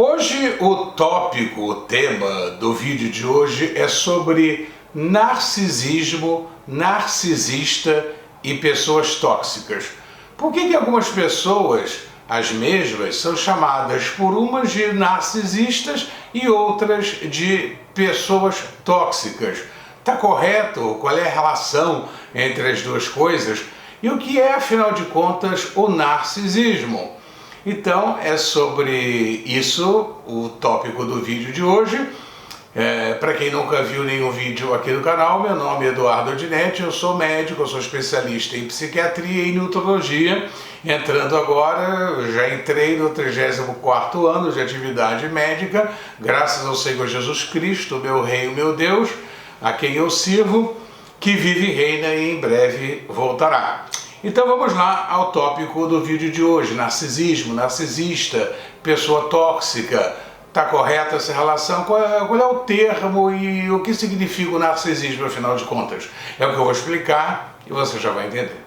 Hoje o tema do vídeo de hoje é sobre narcisismo, narcisista e pessoas tóxicas. Por que algumas pessoas, as mesmas, são chamadas por umas de narcisistas e outras de pessoas tóxicas? Está correto? Qual é a relação entre as duas coisas? E o que é, afinal de contas, o narcisismo? Então, é sobre isso o tópico do vídeo de hoje. Para quem nunca viu nenhum vídeo aqui no canal, meu nome é Eduardo Odinete, eu sou médico, eu sou especialista em psiquiatria e nutrologia. Entrando agora, já entrei no 34º ano de atividade médica, graças ao Senhor Jesus Cristo, meu Rei e meu Deus, a quem eu sirvo, que vive e reina e em breve voltará. Então vamos lá ao tópico do vídeo de hoje: narcisismo, narcisista, pessoa tóxica. Está correta essa relação? Qual é o termo e o que significa o narcisismo, afinal de contas? É o que eu vou explicar e você já vai entender.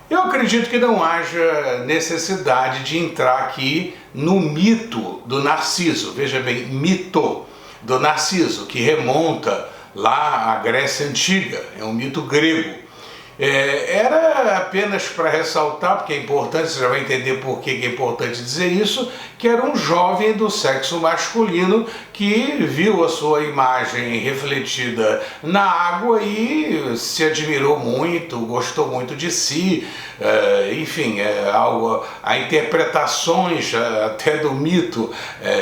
Eu acredito que não haja necessidade de entrar aqui no mito do Narciso. Veja bem, mito do Narciso, que remonta lá à Grécia Antiga, é um mito grego. Era apenas para ressaltar, porque é importante, você já vai entender por que é importante dizer isso, que era um jovem do sexo masculino que viu a sua imagem refletida na água e se admirou muito, gostou muito de si, enfim, há interpretações até do mito,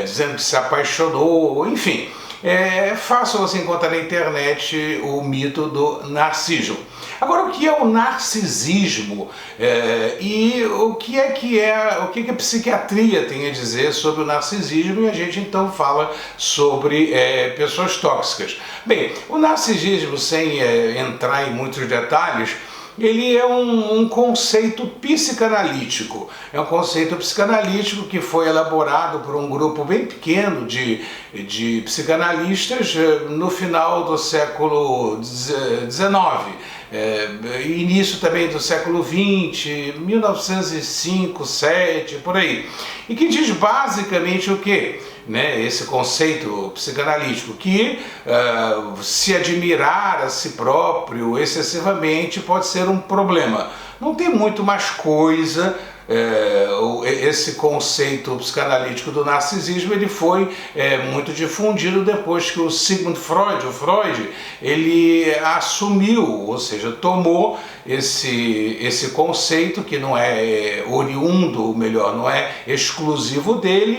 dizendo que se apaixonou, enfim. É fácil você encontrar na internet o mito do narciso. Agora, o que é o narcisismo e o que a psiquiatria tem a dizer sobre o narcisismo? E a gente então fala sobre pessoas tóxicas. Bem, o narcisismo, sem entrar em muitos detalhes, ele é um conceito psicanalítico. É um conceito psicanalítico que foi elaborado por um grupo bem pequeno de psicanalistas no final do século XIX. Início também do século XX, 1905, 7, por aí. E que diz basicamente o quê? Esse conceito psicanalítico, que se admirar a si próprio excessivamente pode ser um problema. Não tem muito mais coisa. Esse conceito psicanalítico do narcisismo ele foi muito difundido depois que o Sigmund Freud, ele assumiu, ou seja, tomou esse conceito que não é oriundo, melhor, não é exclusivo dele,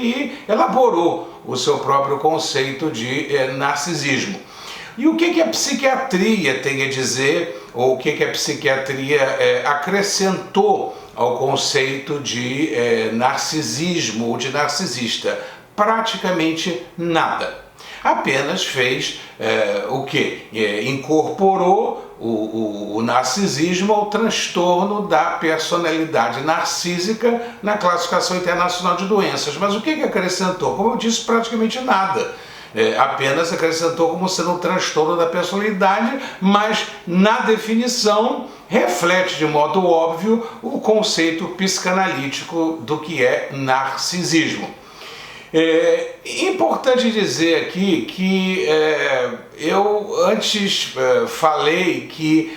e elaborou o seu próprio conceito de narcisismo. E o que a psiquiatria tem a dizer, ou o que a psiquiatria acrescentou ao conceito de narcisismo ou de narcisista? Praticamente nada. Apenas fez o quê? Incorporou o narcisismo ao transtorno da personalidade narcísica na classificação internacional de doenças. Mas o que acrescentou? Como eu disse, praticamente nada. Apenas acrescentou como sendo um transtorno da personalidade, mas na definição reflete de modo óbvio o conceito psicanalítico do que é narcisismo. É importante dizer aqui que eu antes falei que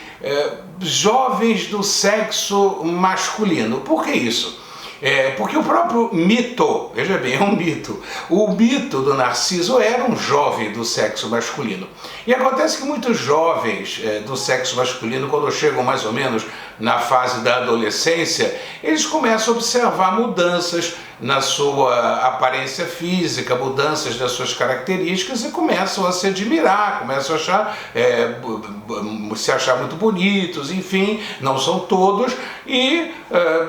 jovens do sexo masculino. Por que isso? Porque o próprio mito, veja bem, é um mito. O mito do Narciso era um jovem do sexo masculino. E acontece que muitos jovens do sexo masculino, quando chegam mais ou menos na fase da adolescência, eles começam a observar mudanças na sua aparência física, mudanças das suas características, e começam a se admirar, começam a se achar muito bonitos, enfim, não são todos, e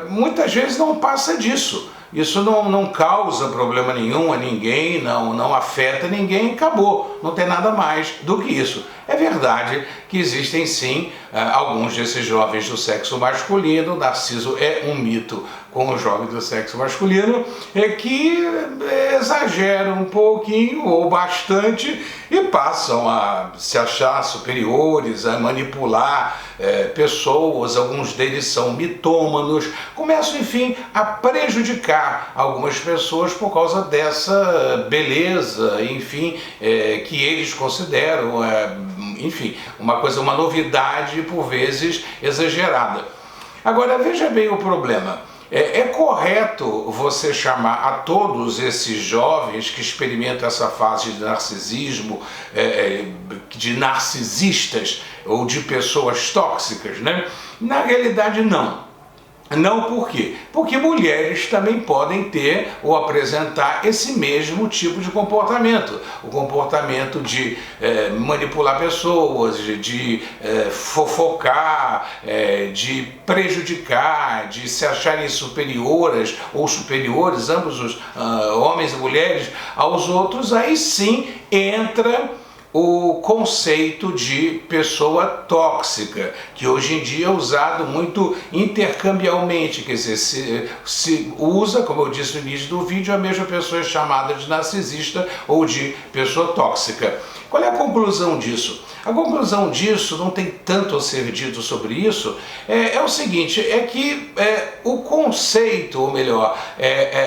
muitas vezes não passa disso. Isso não causa problema nenhum a ninguém, não afeta ninguém, acabou, não tem nada mais do que isso. É verdade que existem sim alguns desses jovens do sexo masculino. Narciso é um mito com os jovens do sexo masculino que exageram um pouquinho ou bastante e passam a se achar superiores, a manipular pessoas, alguns deles são mitômanos, começam, enfim, a prejudicar algumas pessoas por causa dessa beleza, enfim, que eles consideram, enfim, uma novidade por vezes exagerada. Agora, veja bem o problema. É correto você chamar a todos esses jovens que experimentam essa fase de narcisismo, de narcisistas ou de pessoas tóxicas, né? Na realidade, não. Não por quê? Porque mulheres também podem ter ou apresentar esse mesmo tipo de comportamento. O comportamento de manipular pessoas, de fofocar, de prejudicar, de se acharem superiores ou superiores, ambos os homens e mulheres, aos outros. Aí sim entra o conceito de pessoa tóxica, que hoje em dia é usado muito intercambialmente, quer dizer, se usa, como eu disse no início do vídeo, a mesma pessoa é chamada de narcisista ou de pessoa tóxica. Qual é a conclusão disso? A conclusão disso, não tem tanto a ser dito sobre isso, é o seguinte, é que o conceito, ou melhor,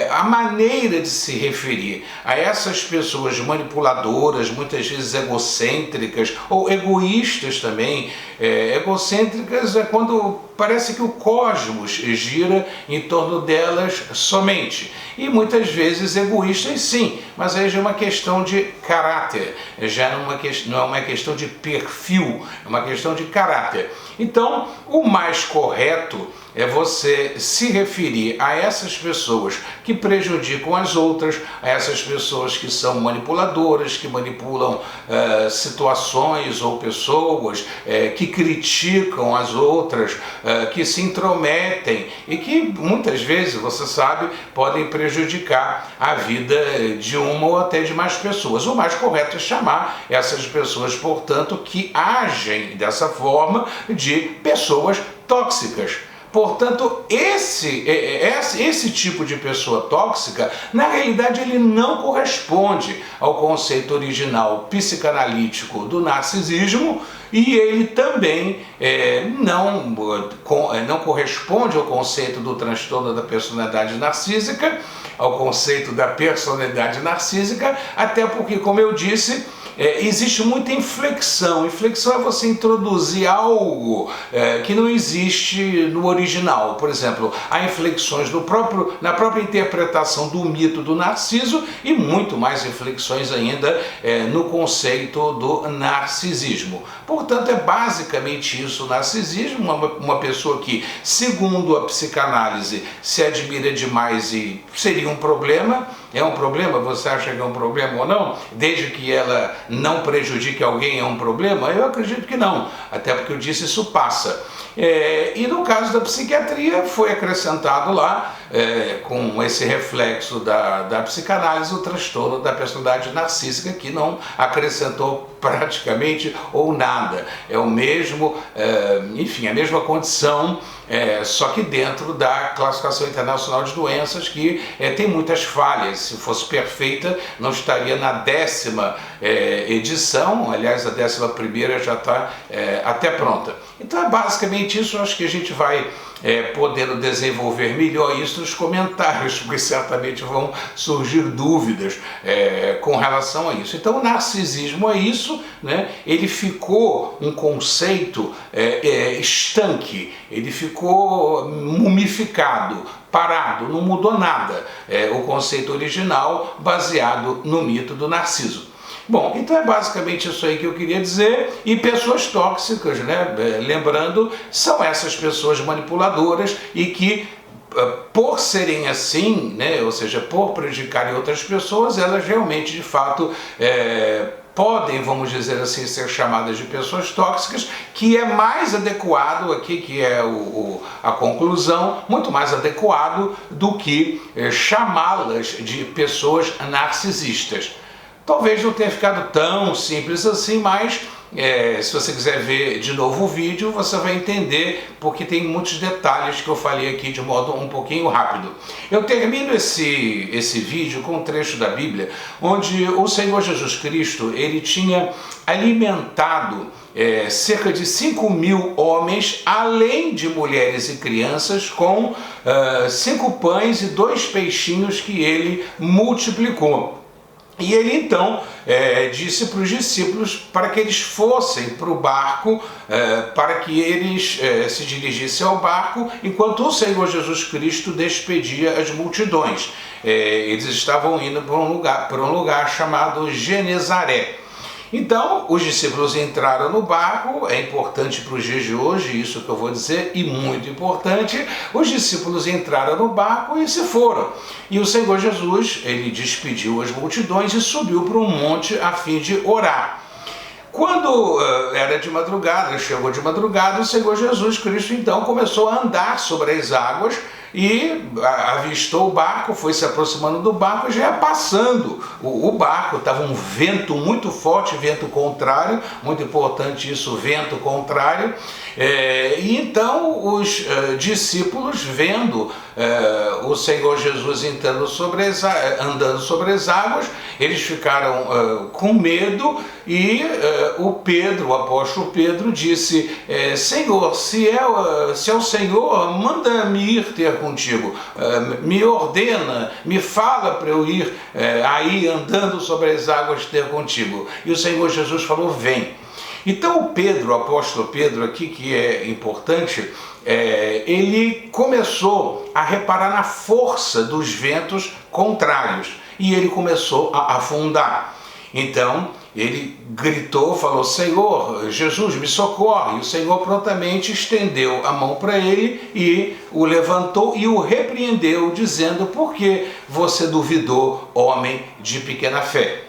a maneira de se referir a essas pessoas manipuladoras, muitas vezes egocêntricas ou egoístas também. Egocêntricas é quando parece que o cosmos gira em torno delas somente. E muitas vezes egoístas sim, mas aí já é uma questão de caráter, já não é uma questão de perfil, é uma questão de caráter. Então, o mais correto é você se referir a essas pessoas que prejudicam as outras, a essas pessoas que são manipuladoras, que manipulam situações ou pessoas, que criticam as outras, que se intrometem e que muitas vezes, você sabe, podem prejudicar a vida de uma ou até de mais pessoas. O mais correto é chamar essas pessoas, portanto, que agem dessa forma de pessoas tóxicas. Portanto, esse tipo de pessoa tóxica, na realidade, ele não corresponde ao conceito original psicanalítico do narcisismo e ele também não corresponde ao conceito do transtorno da personalidade narcísica, ao conceito da personalidade narcísica, até porque, como eu disse, existe muita inflexão. Inflexão é você introduzir algo que não existe no original. Por exemplo, há inflexões na própria interpretação do mito do Narciso e muito mais inflexões ainda no conceito do narcisismo. Portanto, é basicamente isso o narcisismo, uma pessoa que, segundo a psicanálise, se admira demais e seria um problema. É um problema? Você acha que é um problema ou não? Desde que ela não prejudique alguém, é um problema? Eu acredito que não, até porque eu disse, isso passa. E no caso da psiquiatria foi acrescentado lá, com esse reflexo da psicanálise, o transtorno da personalidade narcísica, que não acrescentou praticamente ou nada. É o mesmo, enfim, a mesma condição, só que dentro da classificação internacional de doenças, que tem muitas falhas. Se fosse perfeita, não estaria na 10ª edição, aliás, a 11ª já está até pronta. Então é basicamente isso. Eu acho que a gente vai podendo desenvolver melhor isso nos comentários, porque certamente vão surgir dúvidas com relação a isso. Então o narcisismo é isso, né? Ele ficou um conceito estanque, ele ficou mumificado, parado, não mudou nada. O conceito original baseado no mito do Narciso. Bom, então é basicamente isso aí que eu queria dizer. E pessoas tóxicas, né? Lembrando, são essas pessoas manipuladoras e que, por serem assim, né? Ou seja, por prejudicarem outras pessoas, elas realmente, de fato, podem, vamos dizer assim, ser chamadas de pessoas tóxicas, que é mais adequado aqui, que é a conclusão, muito mais adequado do que chamá-las de pessoas narcisistas. Talvez não tenha ficado tão simples assim, mas se você quiser ver de novo o vídeo, você vai entender, porque tem muitos detalhes que eu falei aqui de modo um pouquinho rápido. Eu termino esse vídeo com um trecho da Bíblia, onde o Senhor Jesus Cristo, ele tinha alimentado cerca de 5.000 homens, além de mulheres e crianças, com 5 pães e 2 peixinhos que ele multiplicou. E ele então disse para os discípulos para que eles fossem para o barco, para que eles se dirigissem ao barco, enquanto o Senhor Jesus Cristo despedia as multidões. Eles estavam indo para um lugar chamado Genezaré. Então, os discípulos entraram no barco. É importante para os dias de hoje, isso que eu vou dizer, e muito importante, os discípulos entraram no barco e se foram. E o Senhor Jesus, ele despediu as multidões e subiu para um monte a fim de orar. Quando era de madrugada, chegou de madrugada, o Senhor Jesus Cristo então começou a andar sobre as águas e avistou o barco, foi se aproximando do barco, já ia passando o barco. Estava um vento muito forte, vento contrário, muito importante isso, vento contrário. E então os discípulos, vendo o Senhor Jesus andando sobre as águas, eles ficaram com medo e o apóstolo Pedro disse: Senhor, se é o Senhor, manda-me ir ter contigo, me ordena, me fala para eu ir aí andando sobre as águas ter contigo. E o Senhor Jesus falou: vem. Então o apóstolo Pedro aqui, que é importante, ele começou a reparar na força dos ventos contrários e ele começou a afundar. Então ele gritou, falou: Senhor Jesus, me socorre. E o Senhor prontamente estendeu a mão para ele e o levantou e o repreendeu, dizendo: por que você duvidou, homem de pequena fé?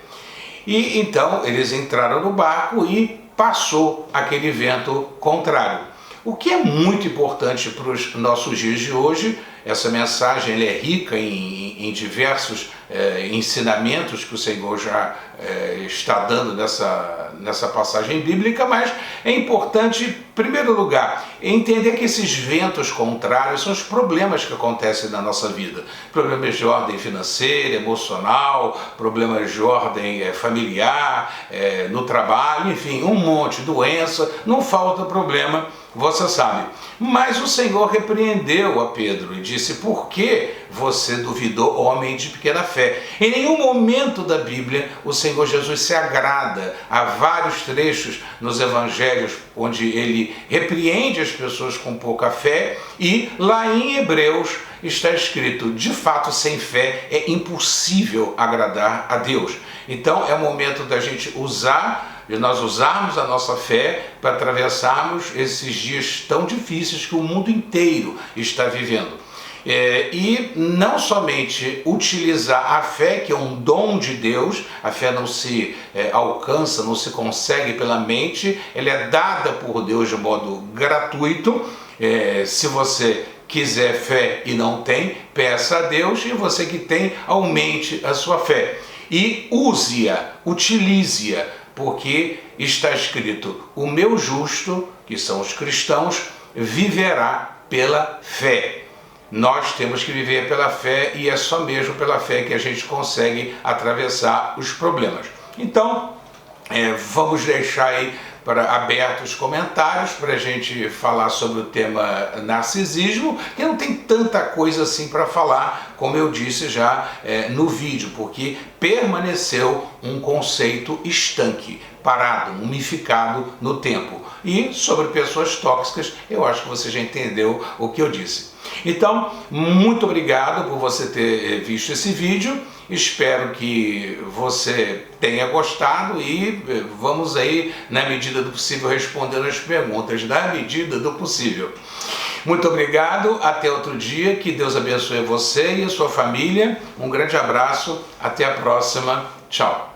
E então eles entraram no barco e passou aquele vento contrário. O que é muito importante para os nossos dias de hoje, essa mensagem ela é rica em diversos ensinamentos que o Senhor já está dando nessa passagem bíblica, mas é importante, em primeiro lugar, entender que esses ventos contrários são os problemas que acontecem na nossa vida. Problemas de ordem financeira, emocional, problemas de ordem familiar, no trabalho, enfim, um monte de doença, não falta problema, você sabe. Mas o Senhor repreendeu a Pedro e disse: por que você duvidou, homem de pequena fé? Em nenhum momento da Bíblia o Senhor Jesus se agrada. Há vários trechos nos evangelhos onde ele repreende as pessoas com pouca fé, e lá em Hebreus está escrito: de fato, sem fé é impossível agradar a Deus. Então é o momento da gente de nós usarmos a nossa fé para atravessarmos esses dias tão difíceis que o mundo inteiro está vivendo. E não somente utilizar a fé, que é um dom de Deus. A fé não se alcança, não se consegue pela mente, ela é dada por Deus de modo gratuito. Se você quiser fé e não tem, peça a Deus, e você que tem, aumente a sua fé. E use-a, utilize-a, porque está escrito: o meu justo, que são os cristãos, viverá pela fé. Nós temos que viver pela fé, e é só mesmo pela fé que a gente consegue atravessar os problemas. Então, vamos deixar aí abertos comentários para a gente falar sobre o tema narcisismo, que não tem tanta coisa assim para falar, como eu disse já no vídeo, porque permaneceu um conceito estanque, parado, mumificado no tempo. E sobre pessoas tóxicas, eu acho que você já entendeu o que eu disse. Então, muito obrigado por você ter visto esse vídeo. Espero que você tenha gostado e vamos aí, na medida do possível, responder as perguntas, na medida do possível. Muito obrigado, até outro dia, que Deus abençoe você e a sua família. Um grande abraço, até a próxima, tchau.